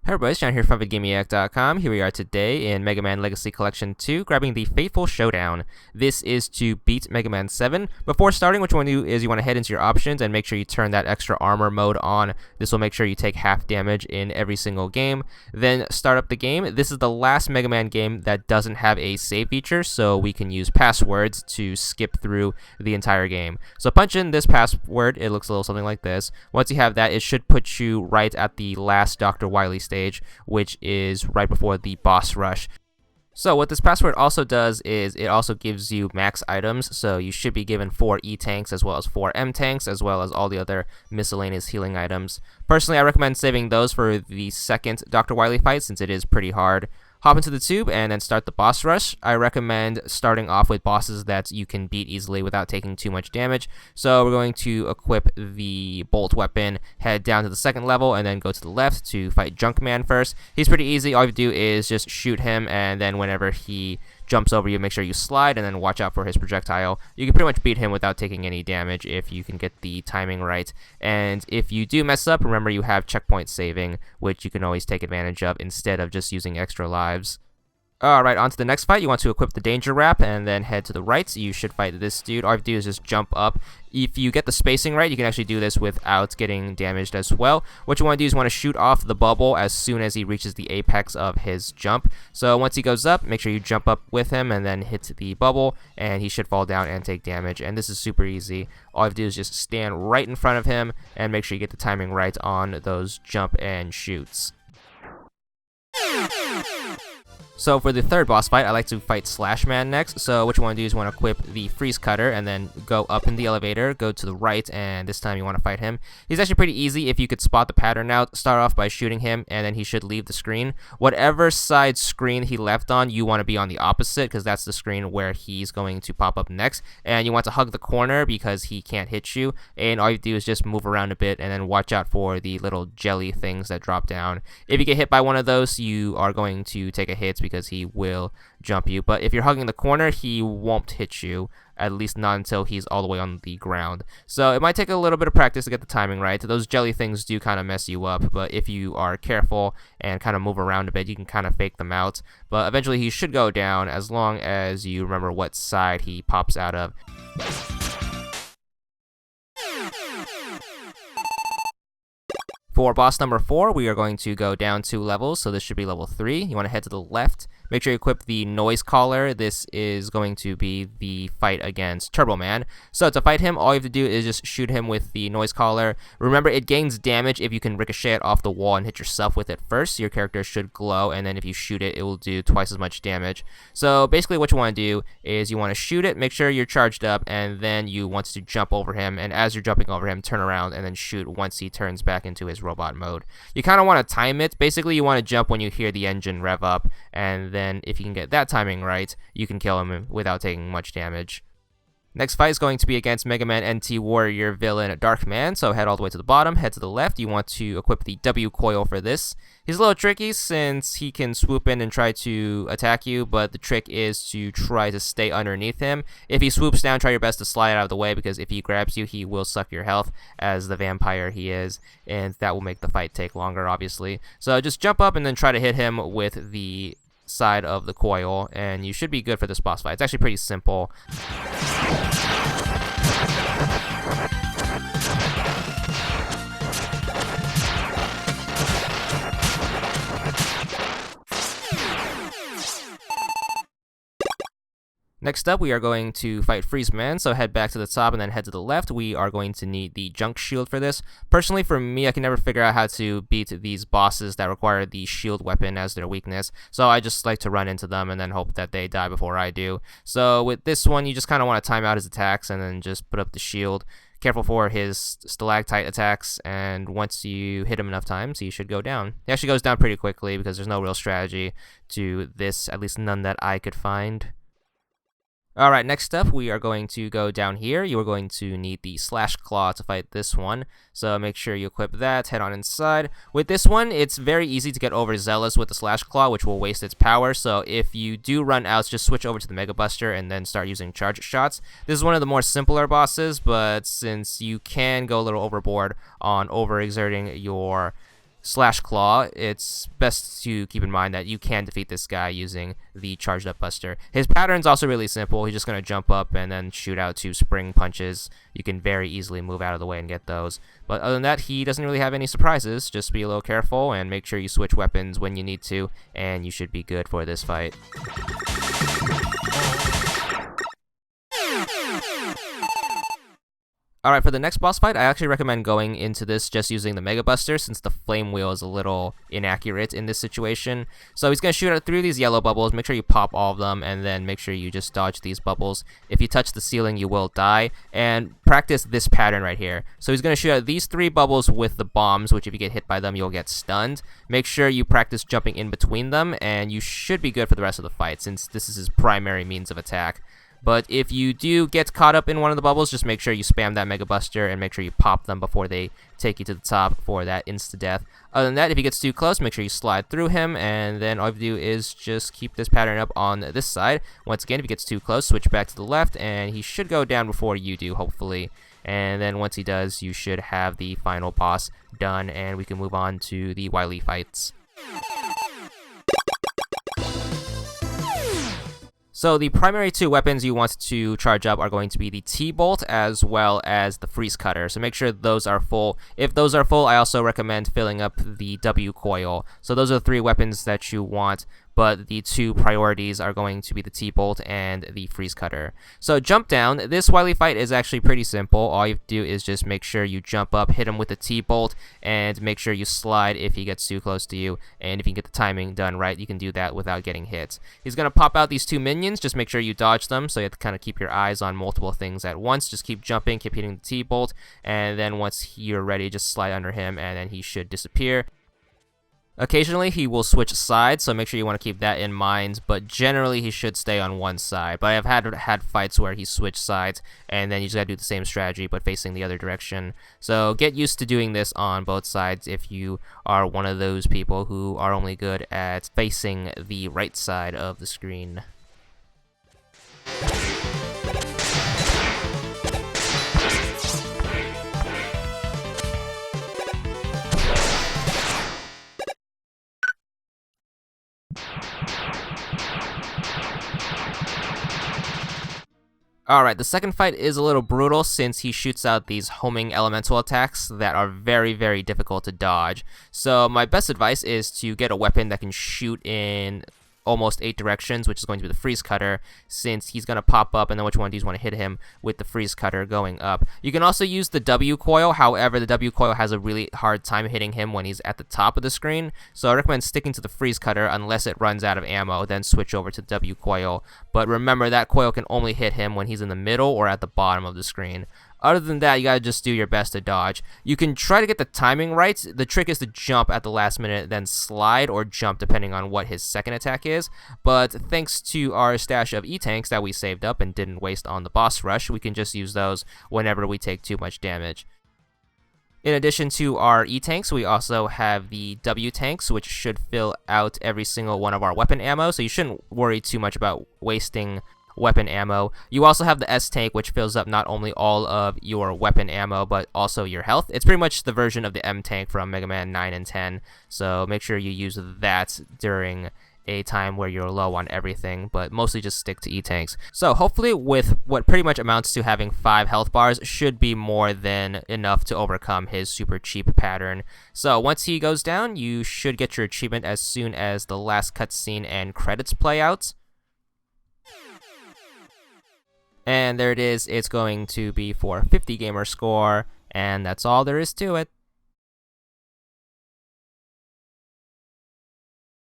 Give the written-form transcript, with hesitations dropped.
Hey everybody, it's John here from VidGamiac.com. Here we are today in Mega Man Legacy Collection 2, grabbing the Fateful Showdown. This is to beat Mega Man 7. Before starting, what you want to do is you want to head into your options and make sure you turn that extra armor mode on. This will make sure you take half damage in every single game. Then start up the game. This is the last Mega Man game that doesn't have a save feature, so we can use passwords to skip through the entire game. So punch in this password. It looks a little something like this. Once you have that, it should put you right at the last Dr. Wily stage, which is right before the boss rush. So what this password also does is it also gives you max items, so you should be given 4 E-tanks as well as 4 M-tanks as well as all the other miscellaneous healing items. Personally, I recommend saving those for the second Dr. Wily fight since it is pretty hard. Hop into the tube and then start the boss rush. I recommend starting off with bosses that you can beat easily without taking too much damage. So we're going to equip the bolt weapon, head down to the second level, and then go to the left to fight Junkman first. He's pretty easy. All you do is just shoot him, and then whenever he jumps over you, make sure you slide and then watch out for his projectile. You can pretty much beat him without taking any damage if you can get the timing right. And if you do mess up, remember you have checkpoint saving, which you can always take advantage of instead of just using extra lives. Alright, on to the next fight. You want to equip the Danger Wrap and then head to the right. You should fight this dude. All you have to do is just jump up. If you get the spacing right, you can actually do this without getting damaged as well. What you want to do is you want to shoot off the bubble as soon as he reaches the apex of his jump. So once he goes up, make sure you jump up with him and then hit the bubble, and he should fall down and take damage. And this is super easy. All you have to do is just stand right in front of him and make sure you get the timing right on those jump and shoots. So for the third boss fight, I like to fight Slash Man next. So what you want to do is you want to equip the Freeze Cutter and then go up in the elevator, go to the right, and this time you want to fight him. He's actually pretty easy if you could spot the pattern out. Start off by shooting him, and then he should leave the screen. Whatever side screen he left on, you want to be on the opposite, because that's the screen where he's going to pop up next. And you want to hug the corner because he can't hit you. And all you do is just move around a bit and then watch out for the little jelly things that drop down. If you get hit by one of those, you are going to take a hit because he will jump you. But if you're hugging the corner, he won't hit you, at least not until he's all the way on the ground. So it might take a little bit of practice to get the timing right. Those jelly things do kind of mess you up, but if you are careful and kind of move around a bit, you can kind of fake them out. But eventually he should go down as long as you remember what side he pops out of. For boss number 4, we are going to go down 2 levels, so this should be level 3. You want to head to the left. Make sure you equip the Noise Collar. This is going to be the fight against Turbo Man. So to fight him, all you have to do is just shoot him with the Noise Collar. Remember, it gains damage if you can ricochet it off the wall and hit yourself with it first. Your character should glow, and then if you shoot it, it will do twice as much damage. So basically what you want to do is you want to shoot it, make sure you're charged up, and then you want to jump over him, and as you're jumping over him, turn around and then shoot once he turns back into his robot mode. You kind of want to time it. Basically, you want to jump when you hear the engine rev up, and then if you can get that timing right, you can kill him without taking much damage. Next fight is going to be against Mega Man NT Warrior villain Darkman, so head all the way to the bottom, head to the left. You want to equip the W coil for this. He's a little tricky since he can swoop in and try to attack you, but the trick is to try to stay underneath him. If he swoops down, try your best to slide out of the way, because if he grabs you, he will suck your health as the vampire he is, and that will make the fight take longer, obviously. So just jump up and then try to hit him with the side of the coil, and you should be good for this boss fight. It's actually pretty simple. Next up, we are going to fight Freeze Man, so head back to the top and then head to the left. We are going to need the Junk Shield for this. Personally, for me, I can never figure out how to beat these bosses that require the shield weapon as their weakness, so I just like to run into them and then hope that they die before I do. So with this one, you just kind of want to time out his attacks and then just put up the shield. Careful for his stalactite attacks, and once you hit him enough times, he should go down. He actually goes down pretty quickly because there's no real strategy to this, at least none that I could find. Alright, next up, we are going to go down here. You are going to need the Slash Claw to fight this one, so make sure you equip that, head on inside. With this one, it's very easy to get overzealous with the Slash Claw, which will waste its power, so if you do run out, just switch over to the Mega Buster and then start using charge shots. This is one of the more simpler bosses, but since you can go a little overboard on overexerting your slash claw, it's best to keep in mind that you can defeat this guy using the charged up buster. His pattern's also really simple. He's just going to jump up and then shoot out 2 spring punches. You can very easily move out of the way and get those. But other than that, he doesn't really have any surprises. Just be a little careful and make sure you switch weapons when you need to, and you should be good for this fight. Alright, for the next boss fight, I actually recommend going into this just using the Mega Buster, since the Flame Wheel is a little inaccurate in this situation. So he's going to shoot out through these yellow bubbles. Make sure you pop all of them, and then make sure you just dodge these bubbles. If you touch the ceiling, you will die. And practice this pattern right here. So he's going to shoot out these 3 bubbles with the bombs, which if you get hit by them, you'll get stunned. Make sure you practice jumping in between them, and you should be good for the rest of the fight, since this is his primary means of attack. But if you do get caught up in one of the bubbles, just make sure you spam that Mega Buster and make sure you pop them before they take you to the top for that insta-death. Other than that, if he gets too close, make sure you slide through him, and then all you do is just keep this pattern up on this side. Once again, if he gets too close, switch back to the left, and he should go down before you do, hopefully. And then once he does, you should have the final boss done, and we can move on to the Wily fights. So the primary 2 weapons you want to charge up are going to be the T-Bolt as well as the Freeze Cutter. So make sure those are full. If those are full, I also recommend filling up the W Coil. So those are the 3 weapons that you want, but the 2 priorities are going to be the T-Bolt and the Freeze Cutter. So jump down. This Wily fight is actually pretty simple. All you have to do is just make sure you jump up, hit him with the T-Bolt, and make sure you slide if he gets too close to you. And if you can get the timing done right, you can do that without getting hit. He's going to pop out these 2 minions. Just make sure you dodge them, so you have to kind of keep your eyes on multiple things at once. Just keep jumping, keep hitting the T-Bolt, and then once you're ready, just slide under him, and then he should disappear. Occasionally, he will switch sides, so make sure you want to keep that in mind, but generally, he should stay on one side. But I have had fights where he switched sides, and then you just gotta do the same strategy, but facing the other direction. So get used to doing this on both sides if you are one of those people who are only good at facing the right side of the screen. Alright, the second fight is a little brutal since he shoots out these homing elemental attacks that are very, very difficult to dodge. So my best advice is to get a weapon that can shoot in almost 8 directions, which is going to be the Freeze Cutter, since he's going to pop up, and then which one do you want to hit him with the Freeze Cutter going up. You can also use the W Coil, however, the W Coil has a really hard time hitting him when he's at the top of the screen, so I recommend sticking to the Freeze Cutter unless it runs out of ammo, then switch over to the W Coil. But remember, that coil can only hit him when he's in the middle or at the bottom of the screen. Other than that, you gotta just do your best to dodge. You can try to get the timing right. The trick is to jump at the last minute, then slide or jump depending on what his second attack is. But thanks to our stash of E-Tanks that we saved up and didn't waste on the boss rush, we can just use those whenever we take too much damage. In addition to our E-Tanks, we also have the W-Tanks, which should fill out every single one of our weapon ammo, so you shouldn't worry too much about wasting weapon ammo. You also have the S-Tank, which fills up not only all of your weapon ammo, but also your health. It's pretty much the version of the M-Tank from Mega Man 9 and 10, so make sure you use that during a time where you're low on everything, but mostly just stick to E-Tanks. So hopefully with what pretty much amounts to having 5 health bars should be more than enough to overcome his super cheap pattern. So once he goes down, you should get your achievement as soon as the last cutscene and credits play out. And there it is. It's going to be for 50 gamer score, and that's all there is to it.